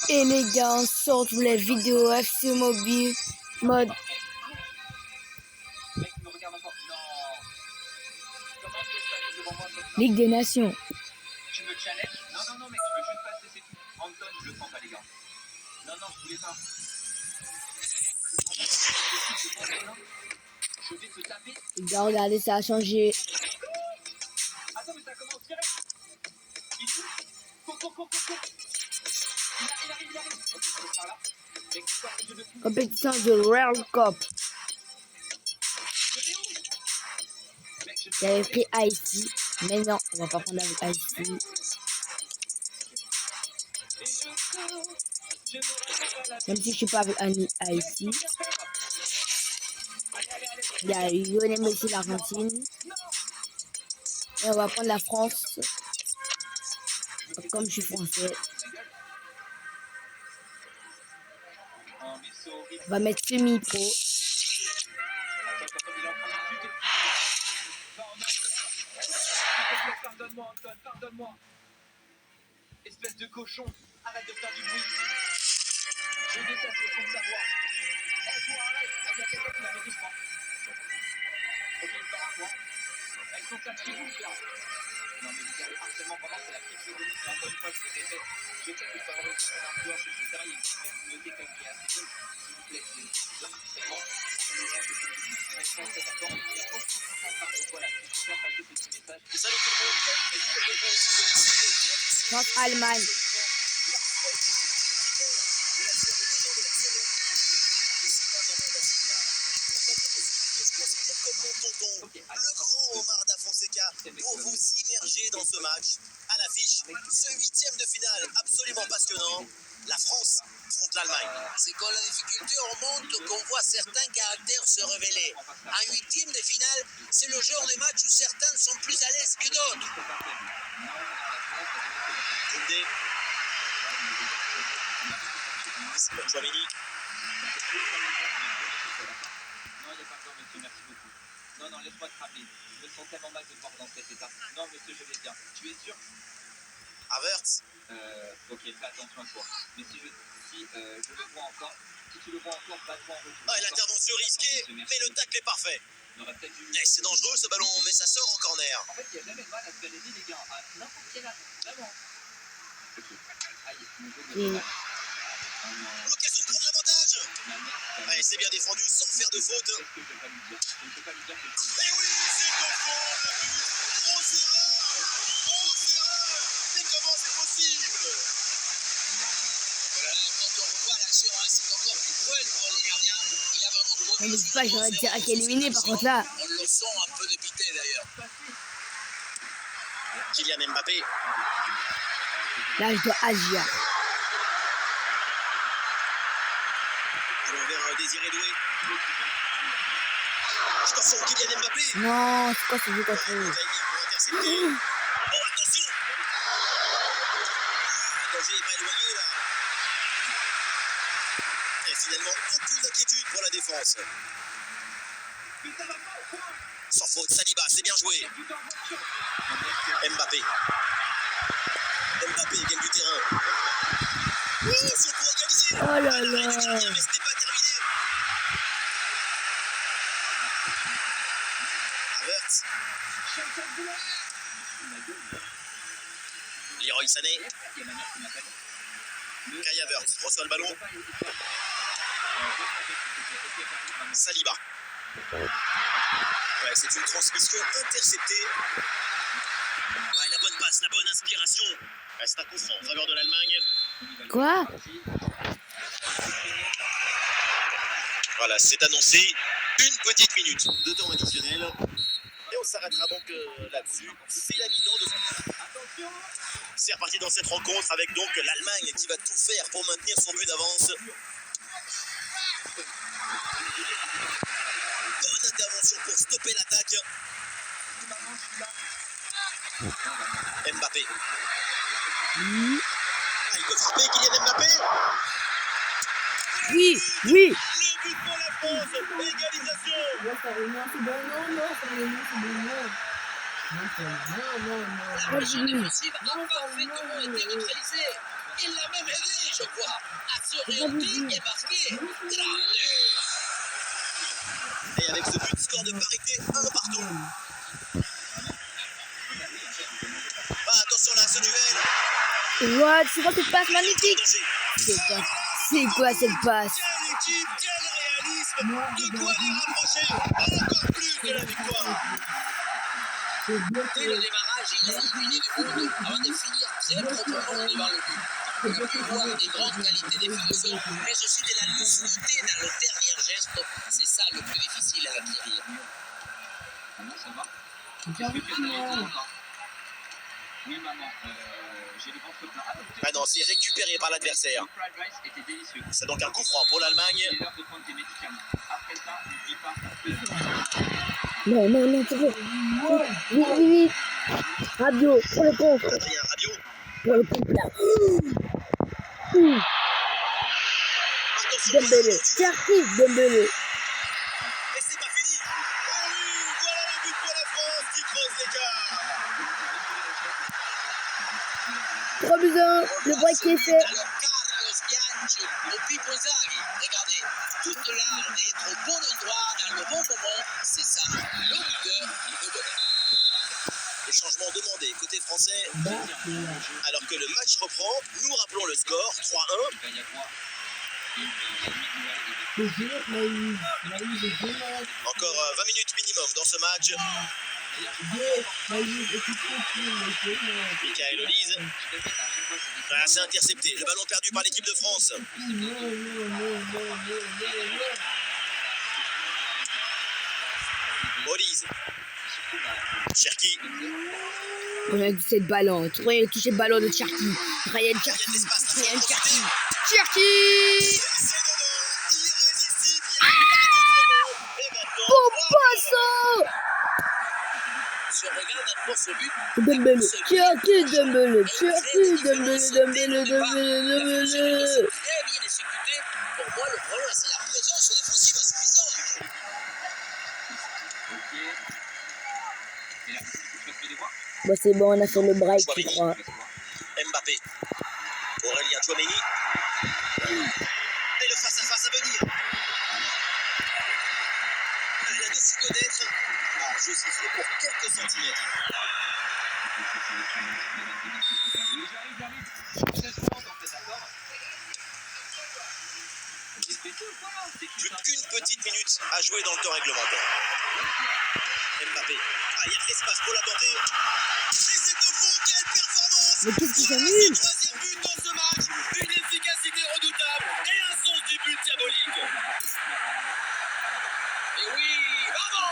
Et les gars, on sort toutes les vidéos FC Mobile, mode Ligue des Nations. Tu me challenges? Non, mec, je veux juste passer, c'est tout. Anton, je le sens pas, les gars. Non, je voulais pas. Je vais te taper. Les gars, regardez, ça a changé. Attends, mais ça commence direct. Il est où? Cours. Il arrive. Ok, je vais par là. Mec, tu sors le jeu de fou. Compétition de World Cup. Je vais où? Mec, je J'avais pris Haïti, mais non, on va pas prendre avec Haïti. Même si je suis pas avec Haïti. Il y a Lionel Messi, l'Argentine. Et on va prendre la France. Comme je suis français. On va mettre semi-pro. Pardonne-moi, Anton, pardonne-moi. Espèce de cochon, arrête de faire du bruit. Je déteste le son de ta voix. Toi, arrête. Il y a quelqu'un qui m'a dit, je crois. Ok, il part à toi. Avec son sac chez vous, là. Non, mais les gars, le harcèlement, vraiment, c'est la pire chose de nous. Encore une fois, je le répète. Je sais que je peux avoir aussi son influence, etc. Il y a une communauté quand même qui est assez bonne. S'il vous plaît, c'est le harcèlement. Les gens, c'est tout. Les Français, d'accord. Il y a aucun sens. Voilà, je peux faire passer ce petit message. Salut tout le monde. France-Allemagne. Le grand Omar Da Fonseca pour vous immerger dans ce match. À l'affiche, ce huitième de finale absolument passionnant. La France contre l'Allemagne. C'est quand la difficulté remonte qu'on voit certains caractères se révéler. Un huitième de finale, c'est le genre de match où certains sont plus à l'aise que d'autres. Koundé. C'est pour Chouameni. Non, il n'y a pas besoin, monsieur, merci beaucoup. Non, laisse-moi te rappeler. Je me sens tellement mal de te voir dans cet état. Non, monsieur, je vais bien. Tu es sûr? Havertz. Ok, fais attention à toi. Mais si je le vois encore, si tu le vois encore, bats-toi en retour. Ah, l'intervention risquée, mais le tacle est parfait. C'est dangereux ce ballon, mais ça sort en corner. En fait, il n'y a jamais de mal à se faire aider, les gars. À n'importe quel âge. Vraiment. Ok. Aïe, mon jeu de L'occasion de prendre l'avantage. Allez, c'est bien défendu sans faire de faute. Qu'est-ce que je vais pas lui dire? Je ne peux pas lui dire que Et oui, c'est au fond, le but. Grosse erreur. Mais comment c'est possible? Voilà, quand on revoit l'action, c'est encore plus cruel pour le gardien. Il a vraiment On ne dit pas, j'aurais direct éliminé par contre là. On le sent un peu dépité d'ailleurs. Kylian Mbappé. Là, je dois agir. Allons vers Désiré Doué. Attention, Kylian Mbappé. Non, c'est quoi ce jeu contre eux? Timing pour intercepter. Oh, attention. Le danger n'est pas éloigné là. Et finalement, aucune inquiétude pour la défense. Sans faute, Saliba, c'est bien joué. Mbappé gagne du terrain. Attention pour égaliser. Oh là là. Mais ce n'est pas terminé. Havertz. Leroy Sané. Kai Havertz reçoit le ballon. Saliba. Ouais, c'est une transmission interceptée. Ouais, la bonne passe, la bonne inspiration. Ouais, c'est un coup franc en faveur de l'Allemagne. Quoi? Voilà, c'est annoncé. Une petite minute de temps additionnel. Et on s'arrêtera donc là-dessus. C'est la mi-temps de ce... C'est reparti dans cette rencontre avec donc l'Allemagne qui va tout faire pour maintenir son but d'avance. Bonne intervention pour stopper l'attaque. Mbappé. Ah, il peut frapper, Kylian Mbappé. Oui. Le but pour la France, égalisation. Non, c'est bon, La mission défensive a parfaitement été neutralisée. Il l'a même aidé, je crois. penalty est marqué. Et avec ce but, score de parité, 1 partout. Ah, attention là, ce duel. What? C'est quoi cette passe magnifique? Danger. C'est quoi cette passe? Quelle équipe, quel réalisme. De quoi les rapprocher encore plus de la victoire. Dès le démarrage, il a éliminé le monde avant de finir très profondément devant le but. On a pu voir des grandes qualités défensives, mais aussi de la lucidité dans le dernier geste. C'est ça le plus difficile à acquérir. Maman, ça va? Qu'est-ce que tu as dit encore? Oui, maman, j'ai le ventre plein. Ah non, c'est récupéré par l'adversaire. Le fried rice était délicieux. C'est donc un coup franc pour l'Allemagne. Il est l'heure de prendre tes médicaments. Après ça, n'oublie pas. Non, c'est bon. Vite. Rabiot, pour le contre. Adrien Rabiot. Pour le contre, là. Attention. Dembélé. Cherki, Dembélé. Et c'est pas fini. Oh oui, voilà le but pour la France qui creuse l'écart. 3-1, le break est fait. Alors Carlos Bianchi au Pippo Inzaghi. Regardez, toute l'art d'être au bon endroit dans le bon moment, c'est ça. Le buteur, il veut bonheur. Le changement demandé côté français. Alors que le match reprend, nous rappelons le score 3-1. Il va y avoir Encore 20 minutes minimum dans ce match. Michael Olise. Ah, c'est intercepté. Le ballon perdu par l'équipe de France. Olise. Cherki. On a 17 ballons. Troyen a touché le ballon de Cherki. Ryan Cherki. Cherki. Irrésistible. Et maintenant, Pompasso. Si on regarde un peu ce but, Dembélé. Cherki, Dembélé. très bien exécuté. Pour moi, le problème, c'est la présence défensive insuffisante. ok. Et là, tu vas te des voix? Bon, c'est bon, on a fait le break, je crois. Mbappé. Aurélien Tchouameni. Et le face-à-face à venir. Elle a décidé connaître. Ah, je siffle pour quelques centimètres. J'arrive. 16 secondes en fait, d'accord? Plus qu'une petite minute à jouer dans le temps réglementaire. Mbappé. Ah, il y a de l'espace pour la tenter. Et c'est au fond, quelle performance! Mais qu'est-ce qu'ils Voilà ont mis? son troisième but dans ce match. Une efficacité redoutable et un sens du but diabolique. Et oui, bravo!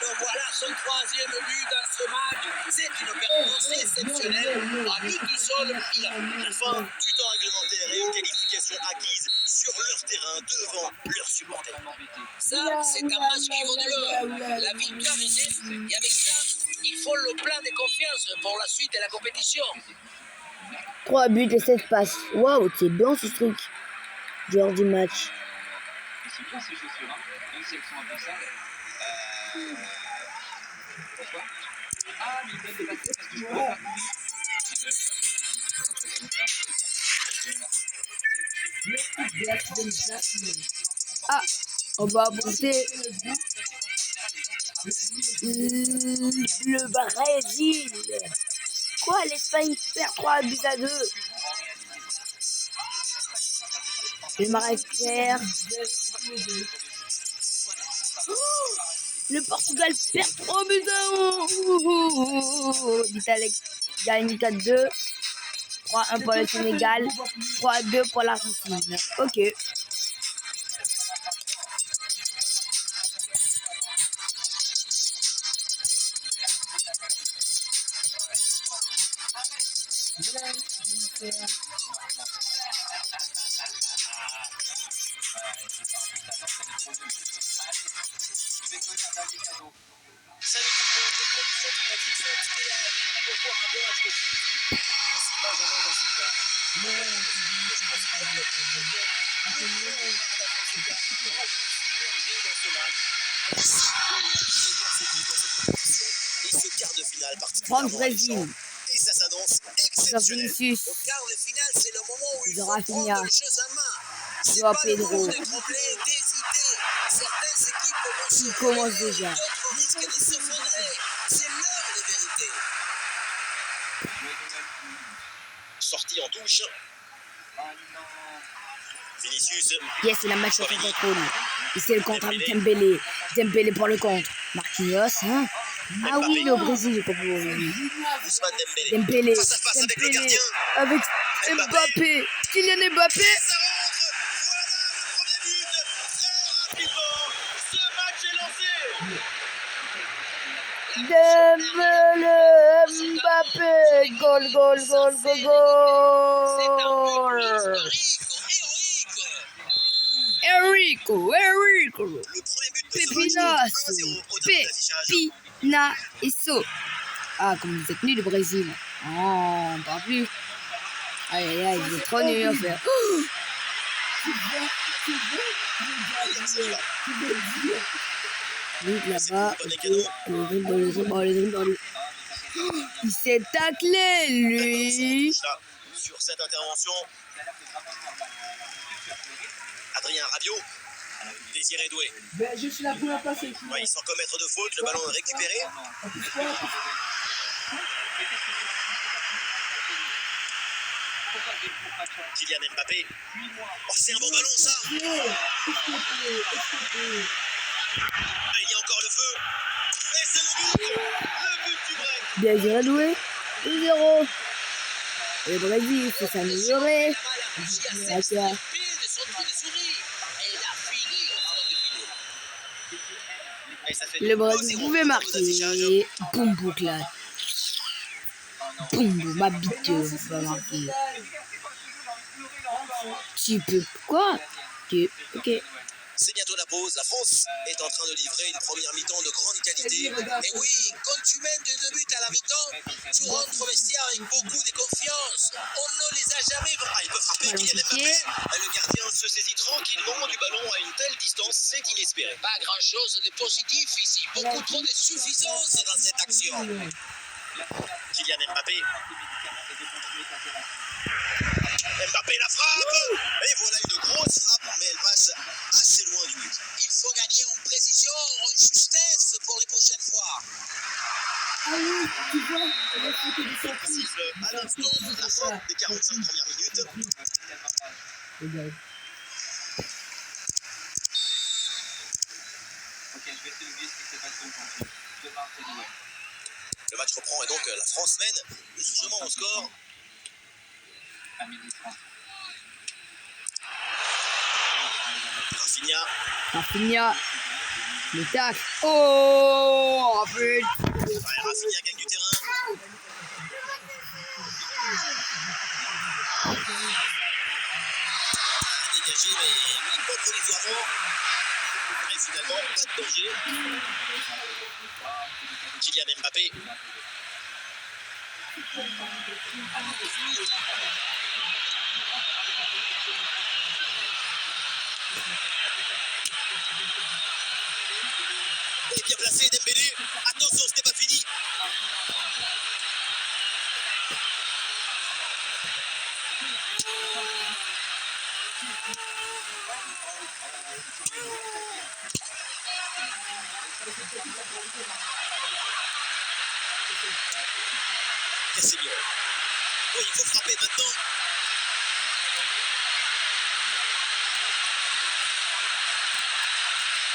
Le voilà son troisième but dans ce match. C'est une performance exceptionnelle. À lui tout seul, il a Enfin, du temps réglementaire et une qualification acquise sur leur terrain devant leurs supporters. ça, c'est un match qui vaut de l'or. La victoire est juste. Et avec ça, il faut le plein de confiance pour la suite de la compétition. 3 buts et 7 passes. Waouh, c'est bien ce truc. Genre du match. C'est bien ces chaussures, hein, même si elles sont un peu sales. Pourquoi? Ah, mais il me donne des baskets parce que je peux pas courir. Ah, on va apporter le Brésil. Quoi, l'Espagne perd 3-2. Le Maroc perd. Oh, le Portugal perd 3-1. L'Italie gagne 4-2. 3-1 pour le Sénégal. 3-2 pour l'Argentine. Ok. Ça nous coupe des conditions climatiques sont idéales pour voir un bon match de foot. Ici, Benjamin da Silva. Et ce quart de finale particulièrement France-Brésil. alléchant. Et ça s'annonce Sur exceptionnel. Vinicius. Le quart de finale, c'est le moment où il Ils faut auront fini prendre à- les choses en main. C'est Joao pas le moment Pedro de trembler, d'hésiter. Certaines équipes vont se qui commence réveiller, déjà. d'autres risquent de s'effondrer. C'est l'heure de vérité. Sortie en touche. Vinicius. Yes, il a match sur son contrôle. Et c'est le contre avec Dembélé. Dembélé pour le contre. Marquinhos, hein? Ah oui, il est au Brésil, j'ai pas pu voir. Ousmane Dembélé. Dembélé. Face à face avec le Dembélé. gardien. Avec Mbappé. Kylian Mbappé. Et ça rentre. Voilà le premier but. Très rapidement, ce match est lancé. Dembélé. Mbappé. Goal, goal, goal, goal, C'est un goal. but historique, héroïque. Enrico. Le premier but de ce match Pepinasso. 1-0 au terme d'affichage. Pepinasso. Ah, comme vous êtes nuls, le Brésil. Oh, on parle plus. Aïe, aïe, aïe, vous êtes trop nuls à faire. Oh, vite là-bas. Il s'est taclé, lui. Sur cette intervention, Adrien Rabiot, Désiré Doué. Je suis la première place avec Ouais, sans commettre de faute, le ballon est récupéré. Kylian Mbappé. Oh, c'est un bon ballon, ça. Ah, il y a encore le feu. Et c'est le but. Le but du break. Bien joué, Doué. 2-0. Le Brésil, faut s'améliorer. D'accord. Et ça fait Le Brésil 2-0 pouvait au terme d'affichage. marquer. Boum, bouclade. Boum, boum, ma bite va marquer. Tu peux quoi? Ok. C'est bientôt la pause. La France est en train de livrer une première mi-temps de grande qualité. Et oui, quand tu mènes de 2 buts à la mi-temps, tu rentres au vestiaire avec beaucoup de confiance. On ne les a jamais Ah, il peut frapper Kylian Mbappé. Le gardien se saisit tranquillement du ballon à une telle distance, c'est inespéré. Pas grand-chose de positif ici, beaucoup trop de suffisance dans cette action. Kylian Mbappé. Mbappé la frappe. Et voilà une grosse frappe, mais elle passe assez loin du but. Il faut gagner en précision, en justesse pour les prochaines fois. Il siffle à l'instant de la fin des 45 premières minutes. Le match reprend et donc la France mène largement au score. Rafinha. Le tac. Oh, putain. Rafinha gagne du terrain. Dégagé, mais uniquement provisoirement. Et finalement, pas de danger. Kylian Mbappé. Et bien placé, Dembélé. Attention, ce n'est pas fini. Casemiro. Oui, il faut frapper maintenant.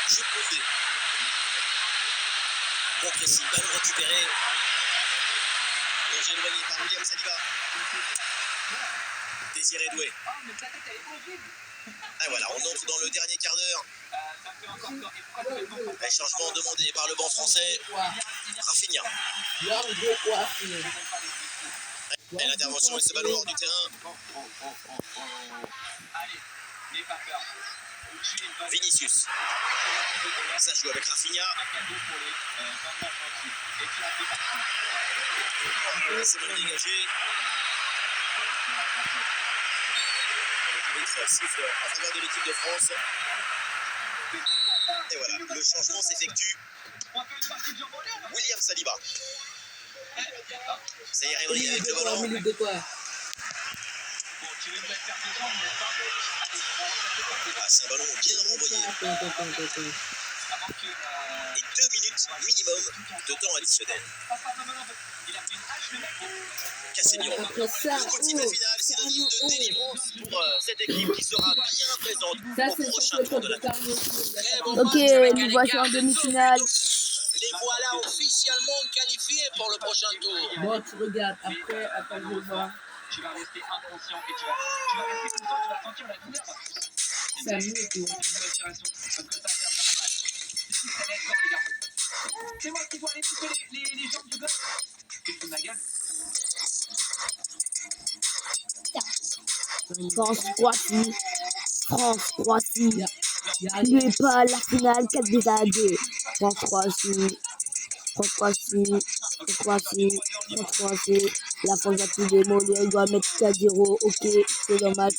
Jules Koundé. Bon pressing, ballon récupéré. Danger éloigné par William Saliba. Désiré Doué. Et voilà, on entre dans le dernier quart d'heure. Les changements demandés par le banc français. Rafinha. Et l'intervention et ce ballon hors du terrain. Vinicius. Ça joue avec Rafinha. C'est bon dégagé. Ça siffle en faveur de l'équipe de France. Et voilà, le changement s'effectue. William Saliba. Ça y est, Henry avec le ballon. Ah, c'est un ballon bien renvoyé. Et 2 minutes minimum de temps additionnel. Casemiro. Après ça, Le coup de sifflet final, synonyme de délivrance pour cette équipe qui sera bien présente ça au c'est prochain le tour code de de la Carlos. Très bon Ok, match avec nous un voici écart en de demi-finale. Les voilà officiellement qualifiés pour le prochain tour. Bon, tu regardes. Après je vois. Tu vas rester inconscient et tu vas rester content, tu vas sentir la douleur. C'est mieux que. Une respiration, parce que ça va faire vraiment mal. Ça va être fort, les gars. C'est moi qui dois aller pousser les jambes du gosse. Tu te fous de ma gueule. France-Croatie. France-Croatie. Il y a N'oubliez pas la finale 4-2. France-Croatie. France-Croatie. France-Croatie. France-Croatie. La France va tout démolir. Il doit mettre 4-0. Ok, c'est dommage.